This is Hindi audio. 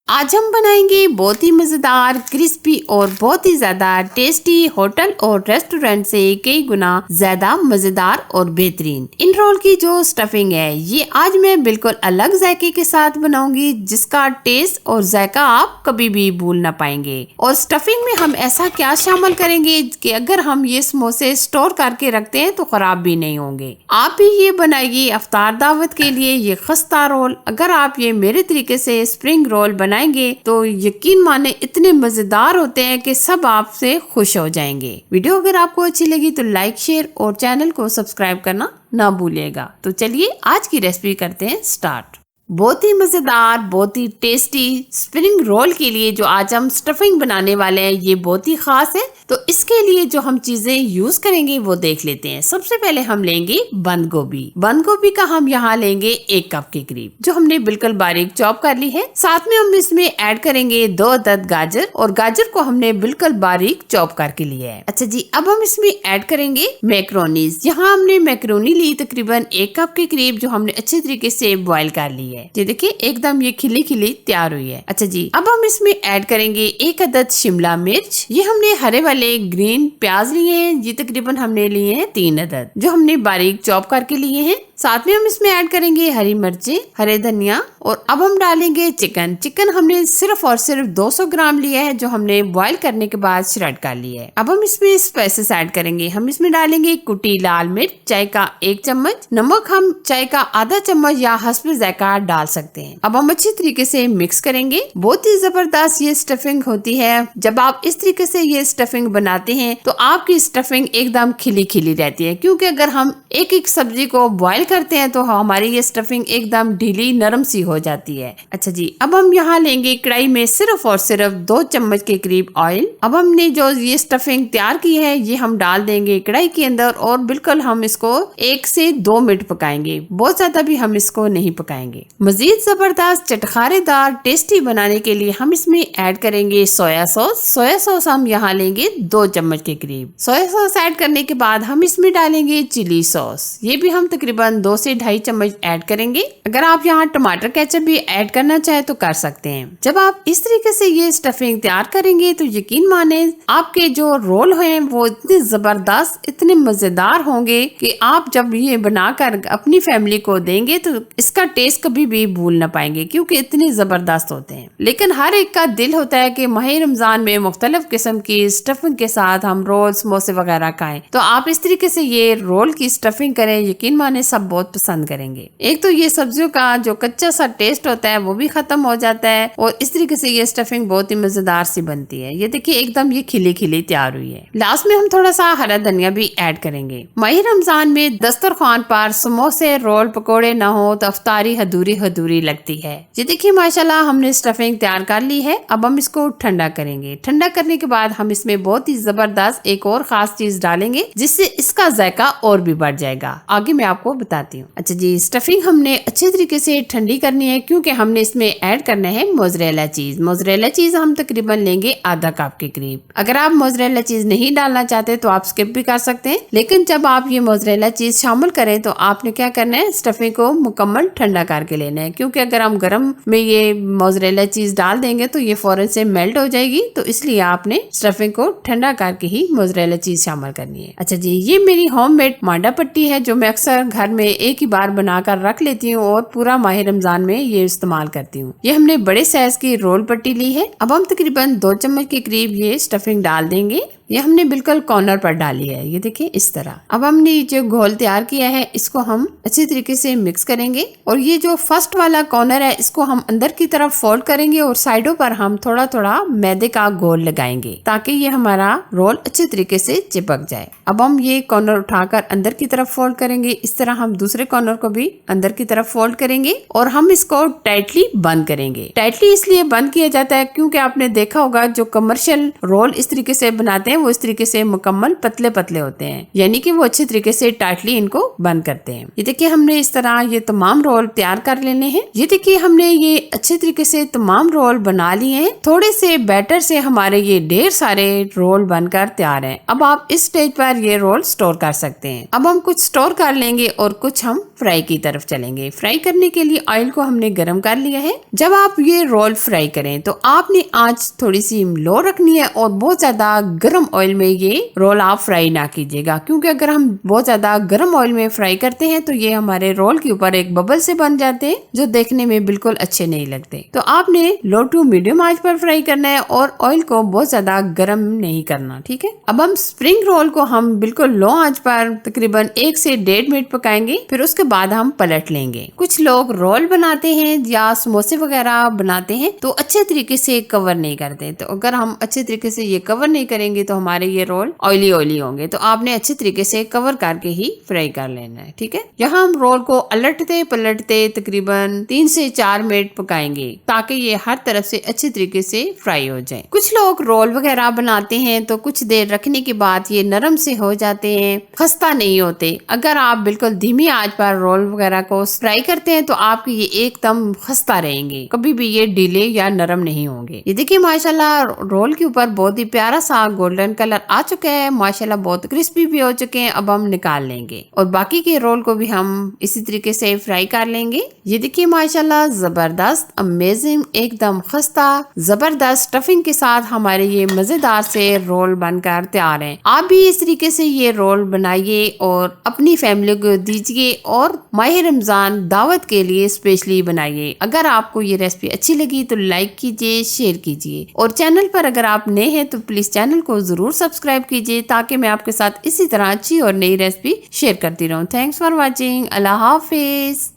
आज हम बनाएंगे बहुत ही मजेदार, क्रिस्पी और बहुत ही ज्यादा टेस्टी होटल और रेस्टोरेंट से कई गुना ज्यादा मजेदार और बेहतरीन इन रोल की जो स्टफिंग है, ये आज मैं बिल्कुल अलग जायके के साथ बनाऊंगी जिसका टेस्ट और जायका आप कभी भी भूल ना पाएंगे। और स्टफिंग में हम ऐसा क्या शामिल करेंगे कि अगर हम ये समोसे स्टोर करके रखते हैं तो खराब भी नहीं होंगे। आप भी ये बनाइए अफ्तार दावत के लिए ये खस्ता रोल। अगर आप ये मेरे तरीके से स्प्रिंग रोल बनाएंगे तो यकीन माने इतने मजेदार होते हैं कि सब आपसे खुश हो जाएंगे। वीडियो अगर आपको अच्छी लगी तो लाइक, शेयर और चैनल को सब्सक्राइब करना ना भूलिएगा। तो चलिए आज की रेसिपी करते हैं स्टार्ट। बहुत ही मजेदार, बहुत ही टेस्टी स्प्रिंग रोल के लिए जो आज हम स्टफिंग बनाने वाले हैं ये बहुत ही खास है। तो इसके लिए जो हम चीजें यूज करेंगे वो देख लेते हैं। सबसे पहले हम लेंगे बंद गोभी। बंद गोभी का हम यहाँ लेंगे 1 कप के करीब, जो हमने बिल्कुल बारीक चॉप कर ली है। साथ में हम इसमें ऐड करेंगे 2 अदद गाजर, और गाजर को हमने बिल्कुल बारीक चॉप करके लिया है। अच्छा जी, अब हम इसमें ऐड करेंगे मैक्रोनीज। यहाँ हमने मैक्रोनी ली तकरीबन 1 कप के करीब, जो हमने अच्छे तरीके से बॉईल कर ली है। ये देखिए एकदम ये खिली खिली तैयार हुई है। अच्छा जी, अब हम इसमें ऐड करेंगे 1 अदद शिमला मिर्च। ये हमने हरे वाले ग्रीन प्याज लिए हैं, ये तकरीबन हमने लिए हैं 3 अदद, जो हमने बारीक चॉप करके लिए हैं। साथ में हम इसमें ऐड करेंगे हरी मिर्चें, हरे धनिया, और अब हम डालेंगे चिकन। चिकन हमने सिर्फ और सिर्फ 200 ग्राम लिया है, जो हमने बॉईल करने के बाद श्रेड कर लिया है। अब हम इसमें स्पाइसेस ऐड करेंगे। हम इसमें डालेंगे कुटी लाल मिर्च चाय का 1 चम्मच, नमक हम चाय का आधा चम्मच या हस्ब जायका डाल सकते हैं। अब हम अच्छी तरीके से मिक्स करेंगे। बहुत ही जबरदस्त ये स्टफिंग होती है। जब आप इस तरीके से ये स्टफिंग बनाते हैं तो आपकी स्टफिंग एकदम खिली खिली रहती है, क्योंकि अगर हम एक एक सब्जी को बॉईल करते हैं तो हमारी ये स्टफिंग एकदम ढीली नरम सी हो जाती है। अच्छा जी, अब हम यहाँ लेंगे कढ़ाई में सिर्फ और सिर्फ 2 चम्मच के करीब ऑयल। अब हमने जो ये स्टफिंग तैयार की है ये हम डाल देंगे कढ़ाई के अंदर, और बिल्कुल हम इसको 1 से 2 मिनट पकाएंगे। बहुत ज्यादा भी हम इसको नहीं पकाएंगे। मजीद जबरदस्त चटखारेदार टेस्टी बनाने के लिए हम इसमें ऐड करेंगे सोया सॉस। सोया सॉस हम यहाँ लेंगे 2 चम्मच के करीब। सोया सॉस ऐड करने के बाद हम इसमें डालेंगे चिली सॉस। ये भी हम तकरीबन 2 से 2.5 चम्मच ऐड करेंगे। अगर आप यहाँ टमाटर केचप भी ऐड करना चाहे तो कर सकते हैं। जब आप इस तरीके से ये स्टफिंग तैयार करेंगे तो यकीन माने आपके जो रोल हैं वो इतने जबरदस्त, इतने मजेदार होंगे कि आप जब ये बनाकर अपनी फैमिली को देंगे तो इसका टेस्ट कभी भी भूल ना पाएंगे, क्योंकि इतने जबरदस्त होते हैं। लेकिन हर एक का दिल होता है कि माह रमजान में मुख्तलिफ किस्म की स्टफिंग के साथ हम रोल, समोसे वगैरह खाएं। तो आप इस तरीके से ये रोल की स्टफिंग करें, यकीन माने सब बहुत पसंद करेंगे। एक तो ये सब्जियों का जो कच्चा सा टेस्ट होता है वो भी खत्म हो जाता है, और इस तरीके से ये स्टफिंग बहुत ही मजेदार सी बनती है। ये देखिए एकदम ये खिली खिली तैयार हुई है। लास्ट में हम थोड़ा सा हरा धनिया भी ऐड करेंगे। माह रमजान में दस्तरखान पर समोसे, रोल, पकौड़े ना हो तो अफ्तारी अधूरी अधूरी लगती है। ये देखिए माशाल्लाह हमने स्टफिंग तैयार कर ली है। अब हम इसको ठंडा करेंगे। ठंडा करने के बाद हम इसमें बहुत ही जबरदस्त एक और खास चीज डालेंगे जिससे इसका जायका और भी बढ़ जाएगा। आगे मैं आपको बताती हूँ। अच्छा जी, स्टफिंग हमने अच्छे तरीके से ठंडी करनी है, क्योंकि हमने इसमें ऐड करना है मोज़रेला चीज। मोज़रेला चीज हम तकरीबन लेंगे आधा कप के करीब। अगर आप मोज़रेला चीज नहीं डालना चाहते तो आप स्किप भी कर सकते हैं, लेकिन जब आप ये मोज़रेला चीज शामिल करें तो आपने क्या करना है, स्टफिंग को मुकम्मल ठंडा करके लेना है। क्योंकि अगर हम गर्म में ये मोज़रेला चीज डाल देंगे तो ये फौरन से मेल्ट हो जाएगी, तो इसलिए आपने स्टफिंग को ठंडा करके ही मोज़रेला चीज शामिल करनी है। अच्छा जी, ये मेरी होममेड मांडा पट्टी है जो मैं अक्सर घर में एक ही बार बनाकर रख लेती हूँ और पूरा माह रमजान में ये इस्तेमाल करती हूँ। ये हमने बड़े साइज की रोल पट्टी ली है। अब हम तकरीबन 2 चम्मच के करीब ये स्टफिंग डाल देंगे। ये हमने बिल्कुल कॉर्नर पर डाली है, ये देखिए इस तरह। अब हमने जो घोल तैयार किया है इसको हम अच्छी तरीके से मिक्स करेंगे, और ये जो फर्स्ट वाला कॉर्नर है इसको हम अंदर की तरफ फोल्ड करेंगे और साइडों पर हम थोड़ा थोड़ा मैदे का घोल लगाएंगे ताकि ये हमारा रोल अच्छे तरीके से चिपक जाए। अब हम ये कॉर्नर उठाकर अंदर की तरफ फोल्ड करेंगे। इस तरह हम दूसरे कॉर्नर को भी अंदर की तरफ फोल्ड करेंगे और हम इसको टाइटली बंद करेंगे। टाइटली इसलिए बंद किया जाता है क्योंकि आपने देखा होगा जो कमर्शियल रोल इस तरीके से बनाते हैं वो इस तरीके से मुकम्मल पतले पतले होते हैं, यानी कि वो अच्छे तरीके से टाइटली इनको बंद करते हैं। ये देखिए हमने इस तरह ये तमाम रोल तैयार कर लेने हैं। ये देखिए हमने ये अच्छे तरीके से तमाम रोल बना लिए हैं। थोड़े से बैटर से हमारे ये ढेर सारे रोल बनकर तैयार हैं। अब आप इस स्टेज पर ये रोल स्टोर कर सकते हैं। अब हम कुछ स्टोर कर लेंगे और कुछ हम फ्राई की तरफ चलेंगे। फ्राई करने के लिए ऑयल को हमने गर्म कर लिया है। जब आप ये रोल फ्राई करें तो आपने आंच थोड़ी सी लो रखनी है और बहुत ज्यादा गर्म ऑयल में ये रोल आप फ्राई ना कीजिएगा, क्योंकि अगर हम बहुत ज्यादा गर्म ऑयल में फ्राई करते हैं तो ये हमारे रोल के ऊपर एक बबल से बन जाते हैं जो देखने में बिल्कुल अच्छे नहीं लगते। तो आपने लो टू मीडियम आंच पर फ्राई करना है और ऑयल को बहुत ज्यादा गर्म नहीं करना, ठीक है। अब हम स्प्रिंग रोल को हम बिल्कुल लो आंच पर तकरीबन 1 से 1.5 मिनट पकाएंगे, फिर उसके बाद हम पलट लेंगे। कुछ लोग रोल बनाते हैं या समोसे वगैरह बनाते हैं तो अच्छे तरीके से कवर नहीं करते। तो अगर हम अच्छे तरीके से ये कवर नहीं करेंगे तो हमारे ये रोल ऑयली ऑयली होंगे। तो आपने अच्छे तरीके से कवर करके ही फ्राई कर लेना है, ठीक है। यहाँ हम रोल को अलटते पलटते तकरीबन 3 से 4 मिनट पकाएंगे ताकि ये हर तरफ से अच्छे तरीके से फ्राई हो जाए। कुछ लोग रोल वगैरह बनाते हैं तो कुछ देर रखने के बाद ये नरम से हो जाते हैं, खस्ता नहीं होते। अगर आप बिल्कुल धीमी आंच पर रोल वगैरह को फ्राई करते हैं तो आपके ये एकदम खस्ता रहेंगे, कभी भी ये ढीले या नरम नहीं होंगे। ये देखिए माशाल्लाह रोल के ऊपर बहुत ही प्यारा सा गोल्डन कलर आ चुका है, माशाल्लाह बहुत क्रिस्पी भी हो चुके हैं। अब हम निकाल लेंगे और बाकी के रोल को भी हम इसी तरीके से फ्राई कर लेंगे। ये देखिए माशाल्लाह जबरदस्त अमेजिंग एकदम खस्ता जबरदस्त स्टफिंग के साथ हमारे ये मजेदार से रोल बनकर तैयार हैं। आप भी इस तरीके से ये रोल बनाइए और अपनी फैमिली को दीजिए और माह रमजान दावत के लिए स्पेशली बनाइए। अगर आपको ये रेसिपी अच्छी लगी तो लाइक कीजिए, शेयर कीजिए और चैनल पर अगर आप नए हैं तो प्लीज चैनल को जरूर सब्सक्राइब कीजिए ताकि मैं आपके साथ इसी तरह अच्छी और नई रेसिपी शेयर करती रहूं। Thanks for watching. Allah Hafiz.